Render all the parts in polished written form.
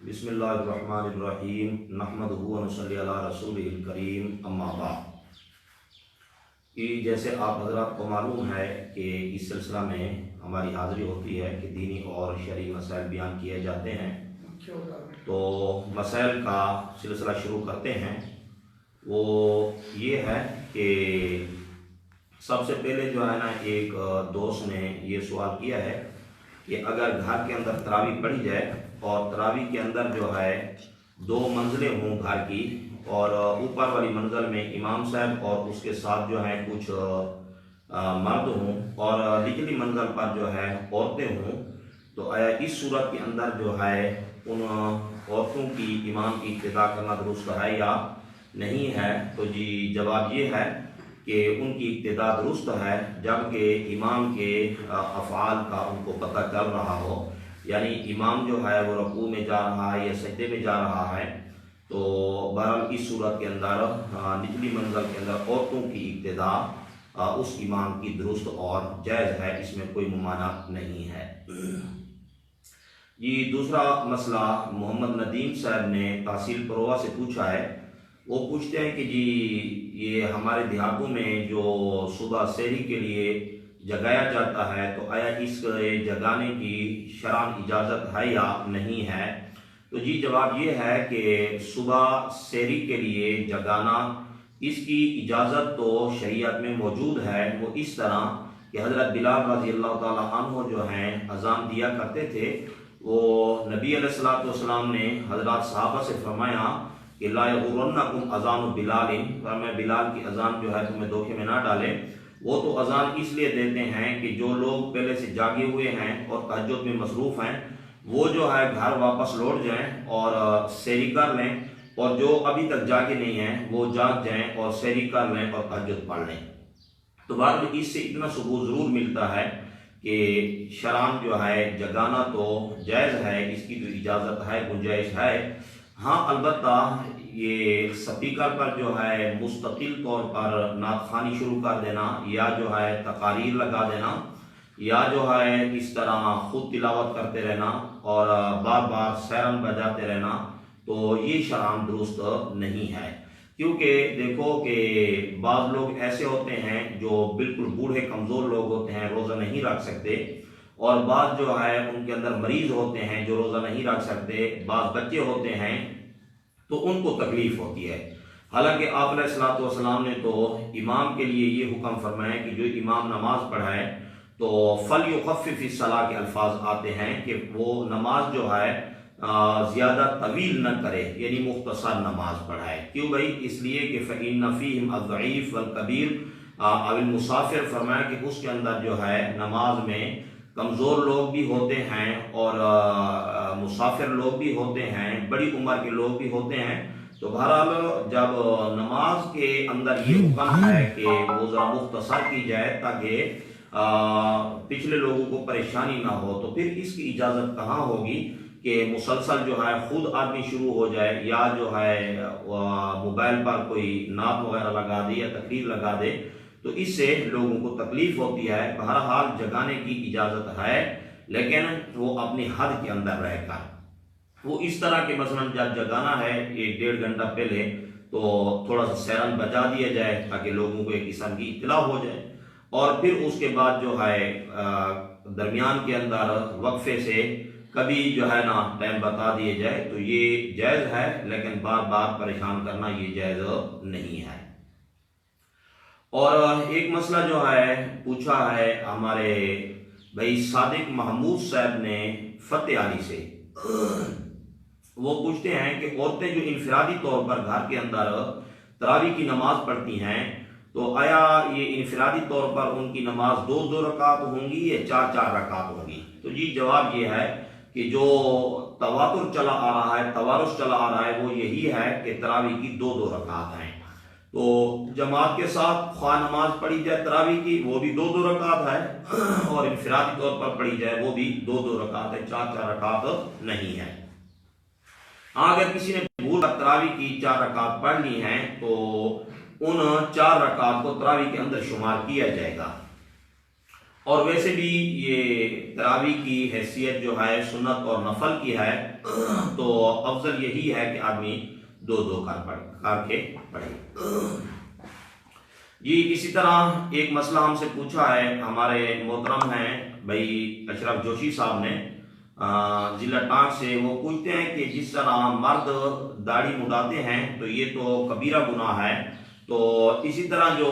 بسم اللہ الرحمن الرحیم نحمدہ و نصلی علی رسولہ الکریم اما بعد۔ جیسے آپ حضرات کو معلوم ہے کہ اس سلسلہ میں ہماری حاضری ہوتی ہے کہ دینی اور شرعی مسائل بیان کیے جاتے ہیں، تو مسائل کا سلسلہ شروع کرتے ہیں۔ وہ یہ ہے کہ سب سے پہلے جو ہے نا، ایک دوست نے یہ سوال کیا ہے کہ اگر گھر کے اندر تراویح پڑھی جائے اور تراویح کے اندر جو ہے 2 منزلیں ہوں گھر کی، اور اوپر والی منزل میں امام صاحب اور اس کے ساتھ جو ہے کچھ مرد ہوں، اور نچلی منزل پر جو ہے عورتیں ہوں، تو آیا اس صورت کے اندر جو ہے ان عورتوں کی امام کی اقتداء کرنا درست ہے یا نہیں ہے؟ تو جی جواب یہ ہے کہ ان کی اقتداء درست ہے جبکہ امام کے افعال کا ان کو پتہ چل رہا ہو، یعنی امام جو ہے وہ رکوع میں جا رہا ہے یا سجدے میں جا رہا ہے، تو بہرحال اس صورت کے اندر نچلی منزل کے اندر عورتوں کی اقتداء اس امام کی درست اور جائز ہے، اس میں کوئی ممانعت نہیں ہے۔ یہ دوسرا مسئلہ محمد ندیم صاحب نے تحصیل پروا سے پوچھا ہے۔ وہ پوچھتے ہیں کہ جی یہ ہمارے دیہاتوں میں جو صبح سحری کے لیے جگایا جاتا ہے، تو آیا اس جگانے کی شرعاً اجازت ہے یا نہیں ہے؟ تو جی جواب یہ ہے کہ صبح سحری کے لیے جگانا، اس کی اجازت تو شریعت میں موجود ہے۔ وہ اس طرح کہ حضرت بلال رضی اللہ تعالیٰ عنہ جو ہیں اذان دیا کرتے تھے، وہ نبی علیہ الصلوۃ والسلام نے حضرات صحابہ سے فرمایا کہ لا یغرنکم اذان بلال، فرمایا بلال کی اذان جو ہے تمہیں دھوکے میں نہ ڈالے۔ وہ تو اذان اس لیے دیتے ہیں کہ جو لوگ پہلے سے جاگے ہوئے ہیں اور تہجد میں مصروف ہیں، وہ جو ہے گھر واپس لوٹ جائیں اور سحری کر لیں، اور جو ابھی تک جاگے نہیں ہیں وہ جاگ جائیں اور سحری کر لیں اور تہجد پڑھ لیں۔ تو بعد میں اس سے اتنا ثبوت ضرور ملتا ہے کہ شرعاً جو ہے جگانا تو جائز ہے، اس کی تو اجازت ہے، گنجائش ہے۔ ہاں البتہ یہ سپیکر پر جو ہے مستقل طور پر نعت خوانی شروع کر دینا، یا جو ہے تقاریر لگا دینا، یا جو ہے اس طرح خود تلاوت کرتے رہنا اور بار بار سیرن بجاتے رہنا، تو یہ شرعاً درست نہیں ہے۔ کیونکہ دیکھو کہ بعض لوگ ایسے ہوتے ہیں جو بالکل بوڑھے کمزور لوگ ہوتے ہیں، روزہ نہیں رکھ سکتے، اور بعض جو ہے ان کے اندر مریض ہوتے ہیں جو روزہ نہیں رکھ سکتے، بعض بچے ہوتے ہیں تو ان کو تکلیف ہوتی ہے۔ حالانکہ آپ علیہ الصلوۃ والسلام نے تو امام کے لیے یہ حکم فرمایا کہ جو امام نماز پڑھائے تو فَلْيُخَفِّفِ الصَّلَاةَ کے الفاظ آتے ہیں کہ وہ نماز جو ہے زیادہ طویل نہ کرے، یعنی مختصر نماز پڑھائے۔ کیوں بھائی؟ اس لیے کہ فَإِنَّ فِيهِمْ الضَّعِيفَ وَالْكَبِيرَ او المسافر، فرمایا کہ اس کے اندر جو ہے نماز میں کمزور لوگ بھی ہوتے ہیں اور مسافر لوگ بھی ہوتے ہیں، بڑی عمر کے لوگ بھی ہوتے ہیں۔ تو بہرحال جب نماز کے اندر یہ حکم ہے کہ وہ ذرا مختصر کی جائے تاکہ پچھلے لوگوں کو پریشانی نہ ہو، تو پھر اس کی اجازت کہاں ہوگی کہ مسلسل جو ہے خود آدمی شروع ہو جائے، یا جو ہے موبائل پر کوئی نعت وغیرہ لگا دے یا تقریر لگا دے، تو اس سے لوگوں کو تکلیف ہوتی ہے۔ بہرحال جگانے کی اجازت ہے، لیکن وہ اپنی حد کے اندر رہ کر۔ وہ اس طرح کہ مثلا جب جگانا ہے 1-1.5 گھنٹہ پہلے، تو تھوڑا سا سیرن بجا دیا جائے تاکہ لوگوں کو ایک قسم کی اطلاع ہو جائے، اور پھر اس کے بعد جو ہے درمیان کے اندر وقفے سے کبھی جو ہے نا ٹائم بتا دیے جائے، تو یہ جائز ہے، لیکن بار بار پریشان کرنا یہ جائز نہیں ہے۔ اور ایک مسئلہ جو ہے پوچھا ہے ہمارے بھائی صادق محمود صاحب نے فتح علی سے۔ وہ پوچھتے ہیں کہ عورتیں جو انفرادی طور پر گھر کے اندر تراویح کی نماز پڑھتی ہیں، تو آیا یہ انفرادی طور پر ان کی نماز 2-2 رکعت ہوں گی یا 4-4 رکعت ہوں گی؟ تو جی جواب یہ ہے کہ جو تواتر چلا آ رہا ہے، توارث چلا آ رہا ہے، وہ یہی ہے کہ تراویح کی 2-2 رکعت ہیں۔ تو جماعت کے ساتھ خواہ نماز پڑھی جائے تراویح کی، وہ بھی 2-2 رکعت ہے، اور انفرادی طور پر پڑھی جائے وہ بھی 2-2 رکعت ہے، 4-4 رکعت نہیں ہے۔ ہاں اگر کسی نے بھول کر تراویح کی 4 رکعت پڑھ لی ہیں تو ان 4 رکعت کو تراویح کے اندر شمار کیا جائے گا، اور ویسے بھی یہ تراویح کی حیثیت جو ہے سنت اور نفل کی ہے، تو افضل یہی ہے کہ آدمی دو دو کر کے پڑھے۔ جی اسی طرح ایک مسئلہ ہم سے پوچھا ہے ہمارے محترم ہیں بھائی اشرف جوشی صاحب نے ضلع ٹانک سے، وہ پوچھتے ہیں کہ جس طرح مرد داڑھی مڈاتے ہیں تو یہ تو کبیرہ گناہ ہے، تو اسی طرح جو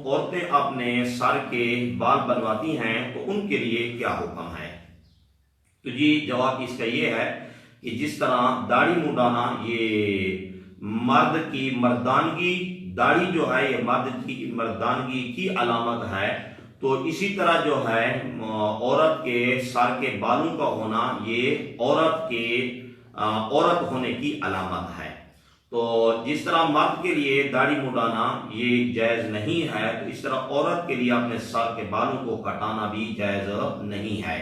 عورتیں اپنے سر کے بال بنواتی ہیں تو ان کے لیے کیا حکم ہے؟ تو جی جواب اس کا یہ ہے کہ جس طرح داڑھی مڈانا یہ مرد کی مردانگی، داڑھی جو ہے یہ مرد کی مردانگی کی علامت ہے، تو اسی طرح جو ہے عورت کے سر کے بالوں کا ہونا یہ عورت ہونے کی علامت ہے۔ تو جس طرح مرد کے لیے داڑھی مڈانا یہ جائز نہیں ہے، تو اس طرح عورت کے لیے اپنے سر کے بالوں کو کٹانا بھی جائز نہیں ہے۔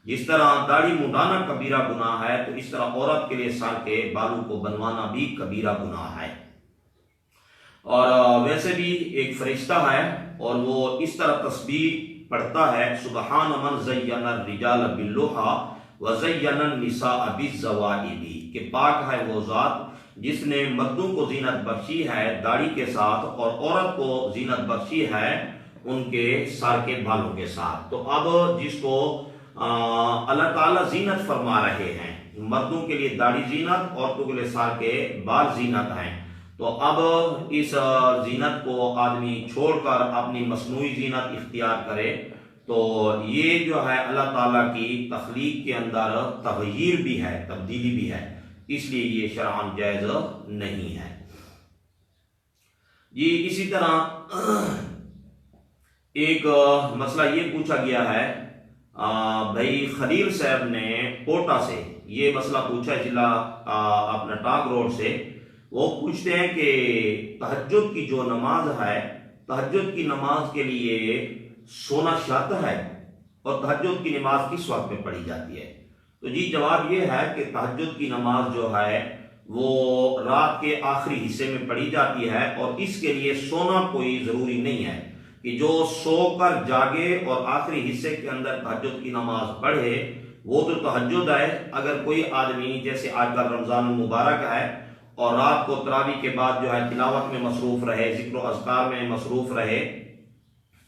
جس طرح داڑھی مڈانا کبیرہ گناہ ہے، تو اس طرح عورت کے لیے سر کے بالوں کو بنوانا بھی کبیرہ گناہ ہے۔ اور ویسے بھی ایک فرشتہ ہے اور وہ اس طرح تسبیح پڑھتا ہے، سبحان من زین الرجال باللحی وزین النساء بالزوائب، کہ پاک ہے وہ ذات جس نے مردوں کو زینت بخشی ہے داڑھی کے ساتھ اور عورت کو زینت بخشی ہے ان کے سر کے بالوں کے ساتھ۔ تو اب جس کو اللہ تعالیٰ زینت فرما رہے ہیں، مردوں کے لیے داڑھی زینت، عورتوں کے لیے سر کے بال زینت ہیں، تو اب اس زینت کو آدمی چھوڑ کر اپنی مصنوعی زینت اختیار کرے تو یہ جو ہے اللہ تعالیٰ کی تخلیق کے اندر تغییر بھی ہے، تبدیلی بھی ہے، اس لیے یہ شرعاً جائز نہیں ہے۔ جی اسی طرح ایک مسئلہ یہ پوچھا گیا ہے بھائی خلیل صاحب نے کوٹا سے یہ مسئلہ پوچھا ہے، ضلع اپنا ٹانک روڈ سے، وہ پوچھتے ہیں کہ تہجد کی جو نماز ہے، تہجد کی نماز کے لیے سونا شرط ہے اور تہجد کی نماز کس وقت میں پڑھی جاتی ہے؟ تو جی جواب یہ ہے کہ تہجد کی نماز جو ہے وہ رات کے آخری حصے میں پڑھی جاتی ہے، اور اس کے لیے سونا کوئی ضروری نہیں ہے کہ جو سو کر جاگے اور آخری حصے کے اندر تہجد کی نماز پڑھے وہ تو تہجد ہے۔ اگر کوئی آدمی جیسے آج کل رمضان المبارک ہے اور رات کو تراویح کے بعد جو ہے تلاوت میں مصروف رہے، ذکر و اذکار میں مصروف رہے،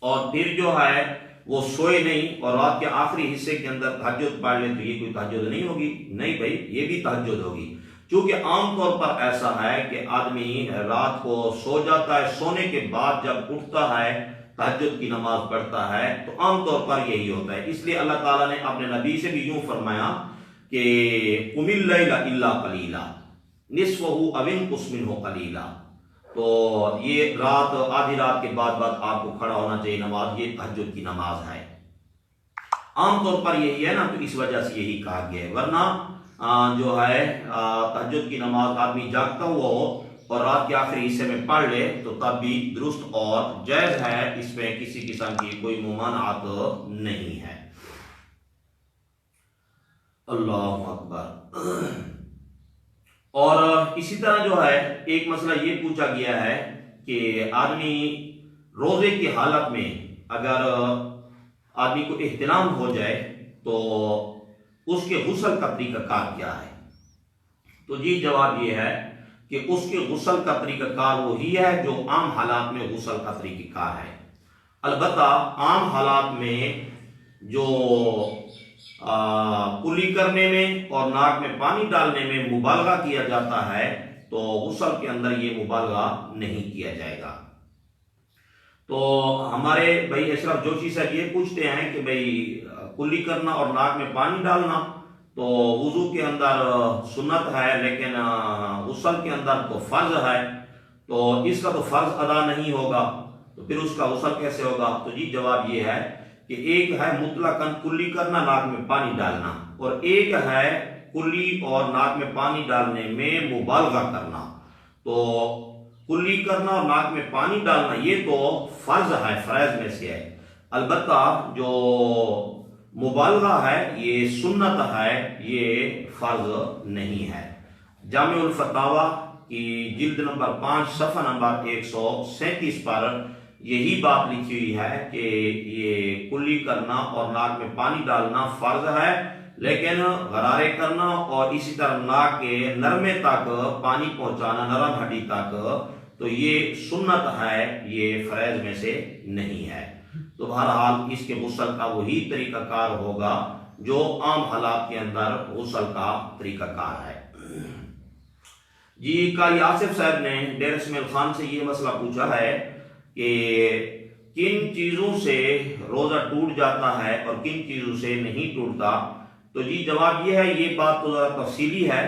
اور پھر جو ہے وہ سوئے نہیں اور رات کے آخری حصے کے اندر تہجد پڑھ لے، تو یہ کوئی تہجد نہیں ہوگی؟ نہیں بھائی، یہ بھی تہجد ہوگی، چونکہ عام طور پر ایسا ہے کہ آدمی رات کو سو جاتا ہے، سونے کے بعد جب اٹھتا ہے تہجد کی نماز پڑھتا ہے، تو عام طور پر یہی ہوتا ہے۔ اس لیے اللہ تعالیٰ نے اپنے نبی سے بھی یوں فرمایا کہ قم اللیل الا قلیلا نصفہ او انقص منہ قلیلا، تو یہ رات آدھی رات کے بعد آپ کو کھڑا ہونا چاہیے نماز، یہ تہجد کی نماز ہے۔ عام طور پر یہی ہے نا، تو اس وجہ سے یہی کہا گیا ہے، ورنہ جو ہے تہجد کی نماز آدمی جاگتا ہوا ہو اور رات کے آخری حصے میں پڑھ لے تو تب بھی درست اور جائز ہے، اس میں کسی قسم کی کوئی ممانعت نہیں ہے۔ اللہ اکبر۔ اور اسی طرح جو ہے ایک مسئلہ یہ پوچھا گیا ہے کہ آدمی روزے کی حالت میں اگر آدمی کو احتلام ہو جائے تو اس کے غسل کا طریقہ کار کیا ہے؟ تو جی جواب یہ ہے کہ اس کے غسل کا طریقہ کار وہی ہے جو عام حالات میں غسل کا طریقہ کار ہے۔ البتہ عام حالات میں جو کلی کرنے میں اور ناک میں پانی ڈالنے میں مبالغہ کیا جاتا ہے تو غسل کے اندر یہ مبالغہ نہیں کیا جائے گا۔ تو ہمارے بھائی اشرف جوشی صاحب یہ پوچھتے ہیں کہ بھائی کلی کرنا اور ناک میں پانی ڈالنا تو وضو کے اندر سنت ہے لیکن غسل کے اندر تو فرض ہے، تو اس کا تو فرض ادا نہیں ہوگا، تو پھر اس کا غسل کیسے ہوگا؟ تو جی جواب یہ ہے کہ ایک ہے مطلقاً کلی کرنا ناک میں پانی ڈالنا، اور ایک ہے کلی اور ناک میں پانی ڈالنے میں مبالغہ کرنا۔ تو کلی کرنا اور ناک میں پانی ڈالنا یہ تو فرض ہے، فرائض میں سے ہے، البتہ جو مبالغہ ہے یہ سنت ہے، یہ فرض نہیں ہے۔ جامع الفتاوی کی جلد نمبر 5 صفحہ نمبر 137 پر یہی بات لکھی ہوئی ہے کہ یہ کلی کرنا اور ناک میں پانی ڈالنا فرض ہے، لیکن غرارے کرنا اور اسی طرح ناک کے نرمے تک پانی پہنچانا، نرم ہڈی تک، تو یہ سنت ہے، یہ فرائض میں سے نہیں ہے۔ تو بہرحال اس کے غسل کا وہی طریقہ کار ہوگا جو عام حالات کے اندر غسل کا طریقہ کار ہے۔ جی قاری آصف صاحب نے ڈیرہ اسماعیل خان سے یہ مسئلہ پوچھا ہے کہ کن چیزوں سے روزہ ٹوٹ جاتا ہے اور کن چیزوں سے نہیں ٹوٹتا۔ تو جی جواب یہ ہے، یہ بات تو ذرا تفصیلی ہے،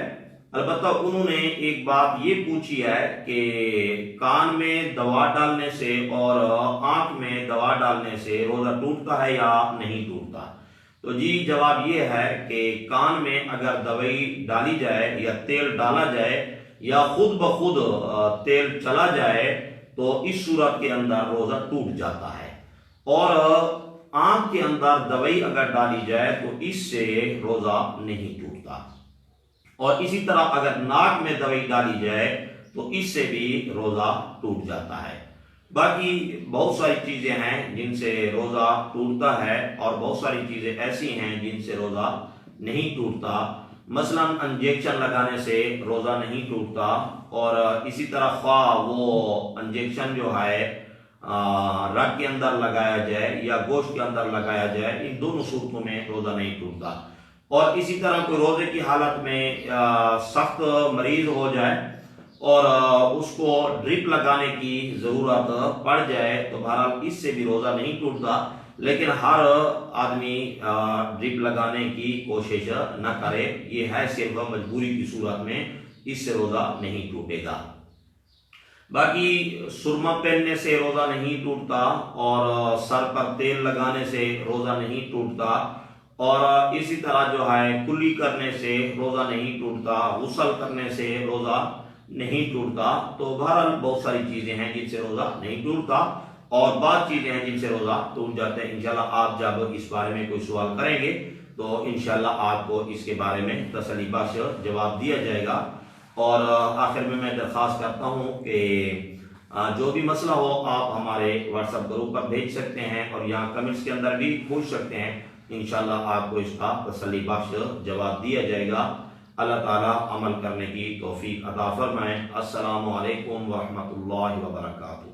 البتہ انہوں نے ایک بات یہ پوچھی ہے کہ کان میں دوا ڈالنے سے اور آنکھ میں دوا ڈالنے سے روزہ ٹوٹتا ہے یا نہیں ٹوٹتا۔ تو جی جواب یہ ہے کہ کان میں اگر دوائی ڈالی جائے یا تیل ڈالا جائے یا خود بخود تیل چلا جائے تو اس صورت کے اندر روزہ ٹوٹ جاتا ہے، اور آنکھ کے اندر دوائی اگر ڈالی جائے تو اس سے روزہ نہیں ٹوٹتا، اور اسی طرح اگر ناک میں دوائی ڈالی جائے تو اس سے بھی روزہ ٹوٹ جاتا ہے۔ باقی بہت ساری چیزیں ہیں جن سے روزہ ٹوٹتا ہے اور بہت ساری چیزیں ایسی ہیں جن سے روزہ نہیں ٹوٹتا، مثلا انجیکشن لگانے سے روزہ نہیں ٹوٹتا، اور اسی طرح خواہ وہ انجیکشن جو ہے رگ کے اندر لگایا جائے یا گوشت کے اندر لگایا جائے، ان دونوں صورتوں میں روزہ نہیں ٹوٹتا۔ اور اسی طرح کوئی روزے کی حالت میں سخت مریض ہو جائے اور اس کو ڈرپ لگانے کی ضرورت پڑ جائے تو بہرحال اس سے بھی روزہ نہیں ٹوٹتا، لیکن ہر آدمی ڈرپ لگانے کی کوشش نہ کرے، یہ ہے صرف مجبوری کی صورت میں، اس سے روزہ نہیں ٹوٹے گا۔ باقی سرما پہننے سے روزہ نہیں ٹوٹتا، اور سر پر تیل لگانے سے روزہ نہیں ٹوٹتا، اور اسی طرح جو ہے کلی کرنے سے روزہ نہیں ٹوٹتا، غسل کرنے سے روزہ نہیں ٹوٹتا۔ تو بہرحال بہت ساری چیزیں ہیں جن سے روزہ نہیں ٹوٹتا، اور بعض چیزیں ہیں جن سے روزہ ٹوٹ جاتے ہیں۔ انشاءاللہ آپ جب اس بارے میں کوئی سوال کریں گے تو انشاءاللہ آپ کو اس کے بارے میں تسلی بخش جواب دیا جائے گا۔ اور آخر میں درخواست کرتا ہوں کہ جو بھی مسئلہ ہو آپ ہمارے واٹس ایپ گروپ پر بھیج سکتے ہیں، اور یہاں کمنٹس کے اندر بھی پوچھ سکتے ہیں، انشاءاللہ آپ کو اس کا تسلی بخش جواب دیا جائے گا۔ اللہ تعالیٰ عمل کرنے کی توفیق عطا فرمائے۔ السلام علیکم ورحمۃ اللہ وبرکاتہ۔